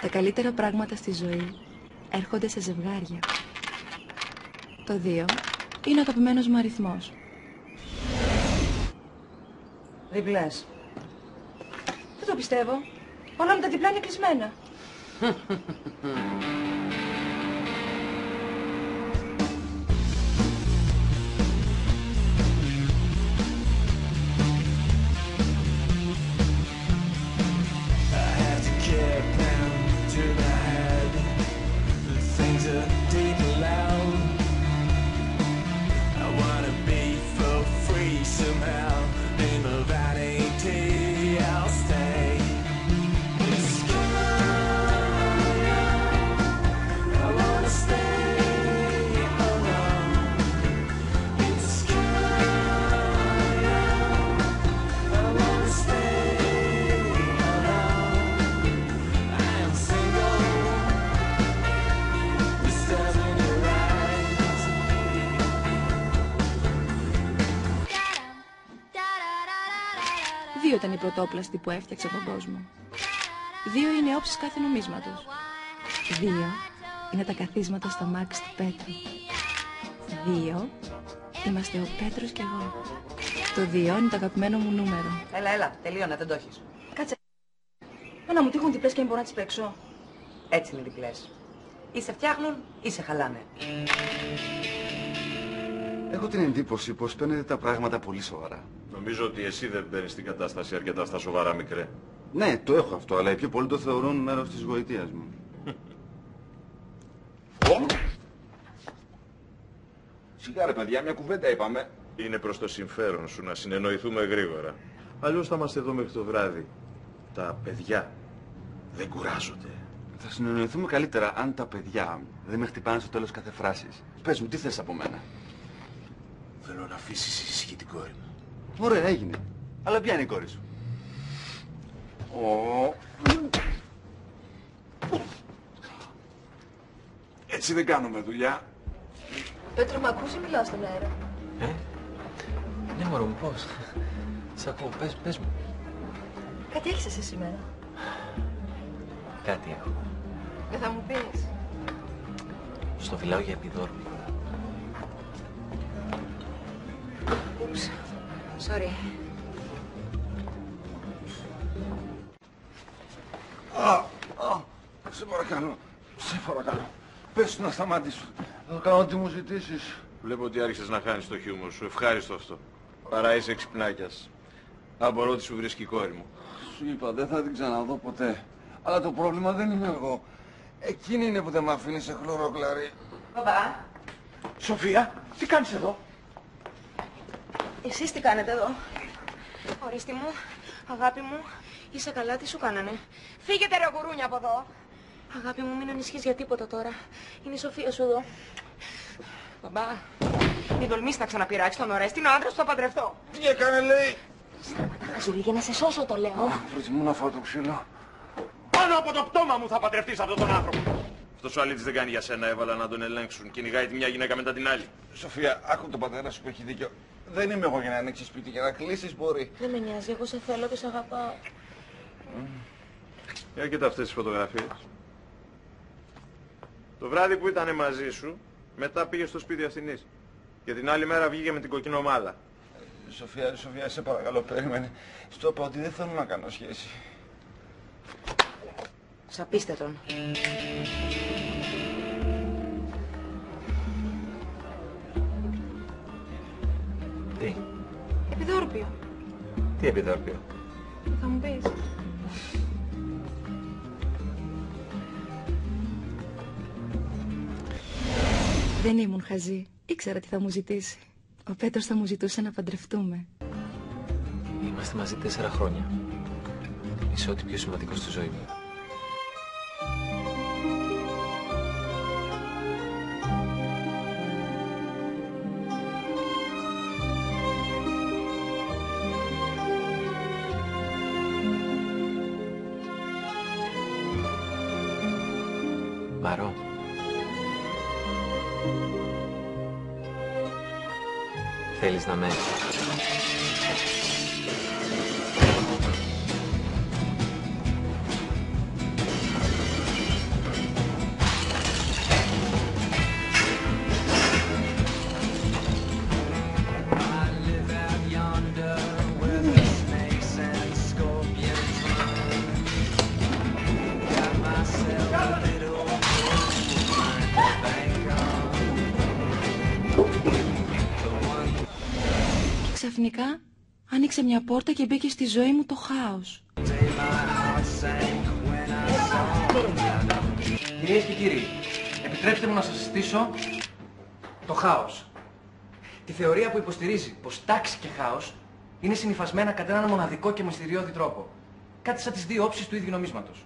Τα καλύτερα πράγματα στη ζωή έρχονται σε ζευγάρια. Το 2 είναι ο αγαπημένος μου αριθμός. Διπλές. Δεν το πιστεύω. Όλα μου τα διπλά είναι κλεισμένα. Δύο ήταν οι πρωτόπλαστοι που έφτιαξαν τον κόσμο. 2 είναι οι όψεις κάθε νομίσματος. 2 είναι τα καθίσματα στα μάξι του Πέτρου. 2 είμαστε ο Πέτρος και εγώ. Το 2 είναι το αγαπημένο μου νούμερο. Έλα, τελείωνα, δεν το έχεις. Κάτσε. Να μου τύχουν διπλές και μην μπορώ να τις παίξω. Έτσι είναι διπλές. Ή σε φτιάχνουν ή σε χαλάνε. Έχω την εντύπωση πως παίρνετε τα πράγματα πολύ σοβαρά. Νομίζω ότι εσύ δεν παίρνεις την κατάσταση αρκετά στα σοβαρά, μικρέ. Ναι, το έχω αυτό, αλλά οι πιο πολλοί το θεωρούν μέρος της γοητείας μου. Σιγά ρε παιδιά, μια κουβέντα είπαμε. Είναι προς το συμφέρον σου να συνεννοηθούμε γρήγορα. Αλλιώς θα είμαστε εδώ μέχρι το βράδυ. Τα παιδιά δεν κουράζονται. Θα συνεννοηθούμε καλύτερα αν τα παιδιά δεν με χτυπάνε στο τέλος κάθε φράσης. Πες μου, τι θες από μένα? Θέλω να αφήσεις ησυχή την κόρη μου. Ωραία, έγινε. Αλλά ποια είναι η κόρη σου? Έτσι δεν κάνουμε δουλειά. Πέτρο, μ' ακούς ή μιλάω στον αέρα? Ναι, μωρό μου, πώς? Σ' ακούω, πες μου. Κάτι έχεις εσύ σήμερα? Κάτι έχω. Δεν θα μου πεις? Στο φυλάω για επιδόρμη. Ούψ, sorry. Σε παρακαλώ. Πες του να σταματήσω. Θα κάνω ό,τι μου ζητήσεις. Βλέπω ότι άρχισες να χάνεις το χιούμορ σου. Ευχάριστο αυτό. Παρά είσαι εξυπνάκιας. Αν μπορώ, τι σου βρίσκει η κόρη μου. Σου είπα, δεν θα την ξαναδώ ποτέ. Αλλά το πρόβλημα δεν είμαι εγώ. Εκείνη είναι που δεν με αφήνει σε χλωροκλαρί. Μπαμπά, Σοφία, τι κάνεις εδώ? εσείς τι κάνετε εδώ? Ορίστη μου, αγάπη μου, είσαι καλά, τι σου κάνανε? Φύγετε ρε γουρούνια από εδώ. Αγάπη μου, μην ανησυχείς για τίποτα τώρα. Είναι η Σοφία σου εδώ. Μπαμπά, μην τολμήσεις να ξαναπειράξεις τον Ορέστη, είναι ο άντρας που θα παντρευτώ. Τι έκανε, λέει? Σταματά, Ζουλή, για να σε σώσω το λέω. Προτιμώ να φάω το ξύλο. Πάνω από το πτώμα μου θα παντρευτείς αυτόν τον άνθρωπο. Αυτός ο αλήτης δεν κάνει για σένα, έβαλα να τον ελέγξουν. Κυνηγάει τη μια γυναίκα μετά την άλλη. Σοφία, άκου τον πατέρα σου που έχει δίκιο. Δεν είμαι εγώ για να ανοίξεις σπίτι, για να κλείσεις μπορεί. Δεν με νοιάζει, εγώ σε θέλω και σε αγαπάω. Για κοίτα αυτές τις φωτογραφίες. Το βράδυ που ήταν μαζί σου, μετά πήγε στο σπίτι Αθηνής. Και την άλλη μέρα βγήκε με την κοκκινομάλα. Σοφία, σε παρακαλώ, περίμενε. Στο είπα ότι δεν θέλω να κάνω σχέση. Σαπίστε τον. Τι? Επιδόρπιο. Τι επιδόρπιο? Θα μου πεις? Δεν ήμουν χαζή. Ήξερα τι θα μου ζητήσει. Ο Πέτρος θα μου ζητούσε να παντρευτούμε. Είμαστε μαζί 4 χρόνια. Είσαι ό,τι πιο σημαντικό στη ζωή μου. Μαρώ. Θέλεις να με... ξαφνικά άνοιξε μια πόρτα και μπήκε στη ζωή μου το χάος. Κυρίες και κύριοι, επιτρέψτε μου να σας συστήσω το χάος. Τη θεωρία που υποστηρίζει πως τάξη και χάος είναι συνυφασμένα κατά έναν μοναδικό και μυστηριώδη τρόπο. Κάτι σαν τις δύο όψεις του ίδιου νομίσματος.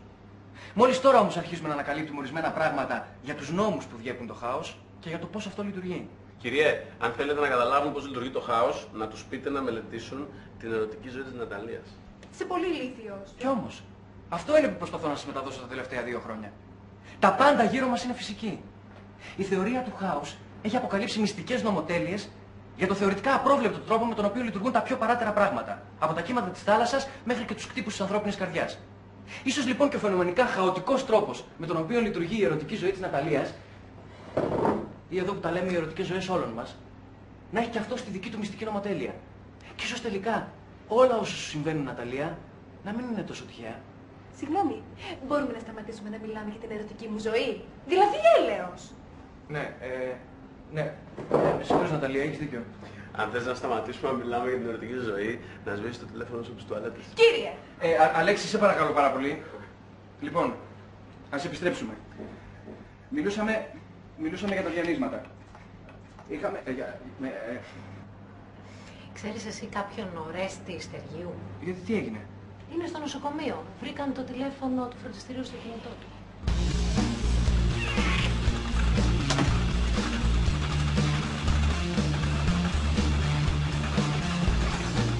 Μόλις τώρα όμως αρχίζουμε να ανακαλύπτουμε ορισμένα πράγματα για τους νόμους που διέπουν το χάος και για το πώς αυτό λειτουργεί. Κυριέ, αν θέλετε να καταλάβουν πώς λειτουργεί το χάος, να τους πείτε να μελετήσουν την ερωτική ζωή της Ναταλίας. Είσαι πολύ ηλίθιος. Κι όμως, αυτό είναι που προσπαθώ να σας μεταδώσω τα τελευταία 2 χρόνια. Τα πάντα γύρω μας είναι φυσική. Η θεωρία του χάους έχει αποκαλύψει μυστικές νομοτέλειες για το θεωρητικά απρόβλεπτο τρόπο με τον οποίο λειτουργούν τα πιο παράτερα πράγματα. Από τα κύματα της θάλασσας μέχρι και τους κτύπους της ανθρώπινης καρδιάς. Ίσως λοιπόν και ο φαινομενικά χαοτικός τρόπος με τον οποίο λειτουργεί η ερωτική ζωή της Ναταλίας, ή εδώ που τα λέμε οι ερωτικές ζωές όλων μας, να έχει και αυτό στη δική του μυστική νομοτέλεια. Και ίσως τελικά όλα όσα σου συμβαίνουν, Ναταλία, να μην είναι τόσο τυχαία. Συγγνώμη, μπορούμε να σταματήσουμε να μιλάμε για την ερωτική μου ζωή? Δηλαδή έλεος. Ναι, συγγνώμη Ναταλία, έχεις δίκιο. Αν θες να σταματήσουμε να μιλάμε για την ερωτική ζωή, να σβήσεις το τηλέφωνο σου από τις τουαλέτες. Κύριε! Αλέξη, σε παρακαλώ πάρα πολύ. Λοιπόν, ας επιστρέψουμε. Μιλούσαμε για τα διαλύσματα. Ξέρεις εσύ κάποιον Ορέστη Στεργίου? Γιατί τι έγινε? Είναι στο νοσοκομείο. Βρήκαν το τηλέφωνο του φροντιστηρίου στο κινητό του.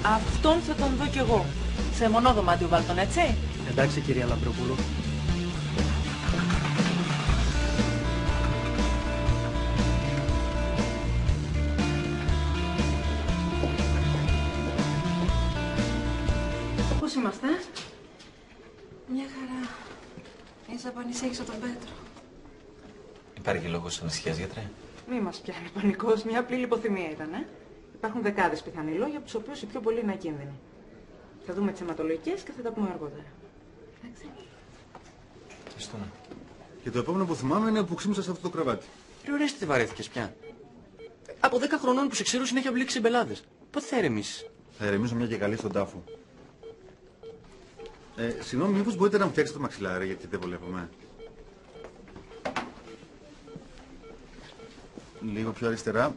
Αυτόν θα τον δω κι εγώ. Σε μονόδωμάτιο βάλ' έτσι. Εντάξει, κυρία Λαμπροπούλου. Πώς είμαστε? Μια χαρά. Ίσα που ανησύχησα τον Πέτρο. Υπάρχει λόγος ανησυχίας, γιατρέ? Μη μας πιάνει πανικός. Μια απλή λιποθυμία ήταν, Υπάρχουν δεκάδες πιθανοί λόγοι, από τους οποίους οι πιο πολλοί είναι ακίνδυνοι. Θα δούμε τις αιματολογικές και θα τα πούμε αργότερα. Εντάξει. Ευχαριστούμε. Και το επόμενο που θυμάμαι είναι που ξύμισα σε αυτό το κρεβάτι. Ρε Ορέστη, τι βαρέθηκες πια? Από 10 χρονών που σε ξέρω συνέχεια μπλέξεις σε μπελάδες. Πότε θα ηρεμήσεις? Θα ηρεμήσω μια και καλή στον τάφο. Συγγνώμη, μήπως μπορείτε να μου φτιάξετε το μαξιλάρι, γιατί δεν βολεύομαι. Λίγο πιο αριστερά.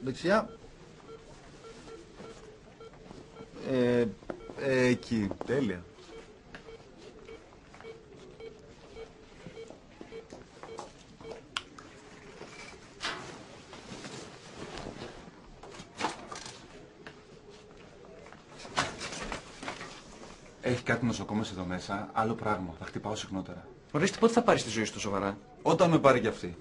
Δεξιά. Εκεί. Τέλεια. Έχει κάτι νοσοκόμες εδώ μέσα, άλλο πράγμα. Θα χτυπάω συχνότερα. Ορέστη, πότε θα πάρεις τη ζωή σου σοβαρά? Όταν με πάρει κι αυτή.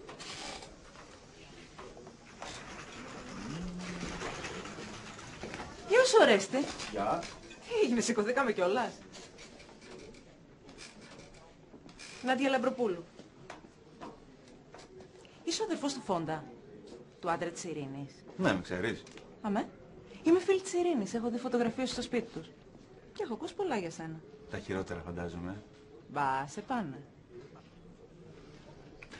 Γεια σου, Ορέστη. Γεια. Τι έγινε, σηκωθήκαμε κιόλας. Νάντια Λαμπροπούλου. Είσαι ο αδερφός του Φόντα, του άντρα της Ειρήνης. Ναι, με ξέρεις. Αμέ. Είμαι φίλη της Ειρήνης, έχω δει φωτογραφίες στο σπίτι τους. Και έχω ακούσει πολλά για σένα. Τα χειρότερα φαντάζομαι. Μπα, σε πάνε.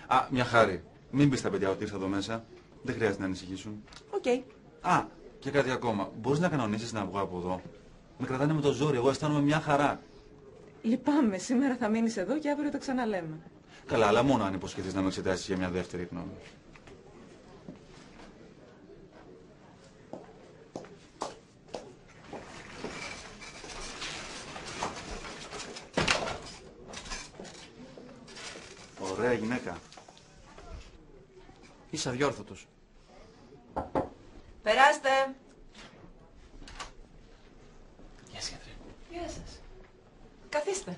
Α, μια χάρη. Μην πεις στα παιδιά ότι ήρθα εδώ μέσα. Δεν χρειάζεται να ανησυχήσουν. Οκ. Α, και κάτι ακόμα. Μπορείς να κανονίσεις να βγω από εδώ? Με κρατάνε με το ζόρι, εγώ αισθάνομαι μια χαρά. Λυπάμαι, σήμερα θα μείνεις εδώ και αύριο το ξαναλέμε. Καλά, αλλά μόνο αν υποσχεθείς να με εξετάσεις για μια δεύτερη γνώμη. Ωραία γυναίκα. Είσαι αδιόρθωτος. Περάστε. Γεια σας, γιατρέ. Γεια σας. Καθίστε.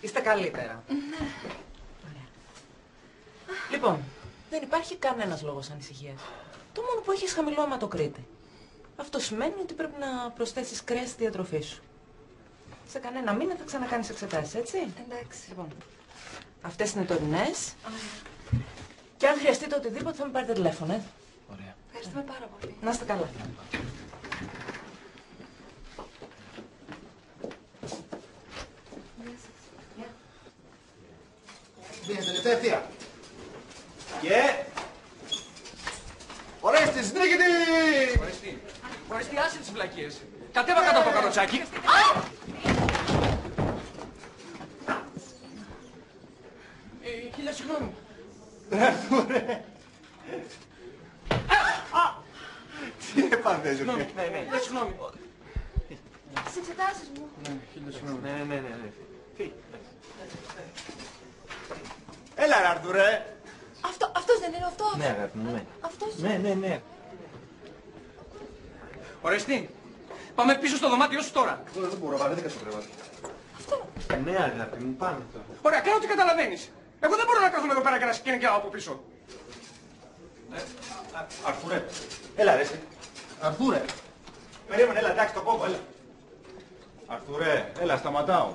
Είστε καλύτερα. Ναι. Ωραία. Λοιπόν, δεν υπάρχει κανένας λόγος ανησυχίας. Το μόνο που έχεις χαμηλό αιματοκρίτη. Αυτό σημαίνει ότι πρέπει να προσθέσεις κρέας στη διατροφή σου. Σε κανένα μήνα θα ξανακάνεις εξετάσεις, έτσι? Εντάξει. Λοιπόν, αυτές είναι τωρινές. Και αν χρειαστείτε οτιδήποτε θα με πάρετε τηλέφωνο, Ωραία. Ευχαριστούμε πάρα πολύ. Να είστε καλά. Τελευταία ευθεία. Ορέστη, σνίγητη! Ορέστη, άσε τις βλακίες. Κατέβα κάτω από το καροτσάκι. Χίλια συγγνώμη. Τι έπαθες, ρε. Ναι, συγγνώμη. Τις εξετάσεις μου. Ναι. Έλα, ρε, Αρθουρέ. Αυτός δεν είναι αυτός. Ναι, αγάπη μου, ναι. Αυτός. Ναι. Ορέστη, πάμε πίσω στο δωμάτιό σου τώρα. Δεν μπορώ, βαρέθηκα στο κρεβάτι. Ναι, αγάπη μου, πάμε τώρα. Ωραία, κάνω ό,τι καταλαβαίνεις. Εγώ δεν μπορώ να κάθομαι εδώ πέρα και να σκηνικιάω από πίσω. Αρθουρέ. Έλα, ρε, εσύ. Αρθουρέ. Περίμενε, έλα, εντάξει, το κόβω, έλα. Αρθουρέ, έλα, σταματάω.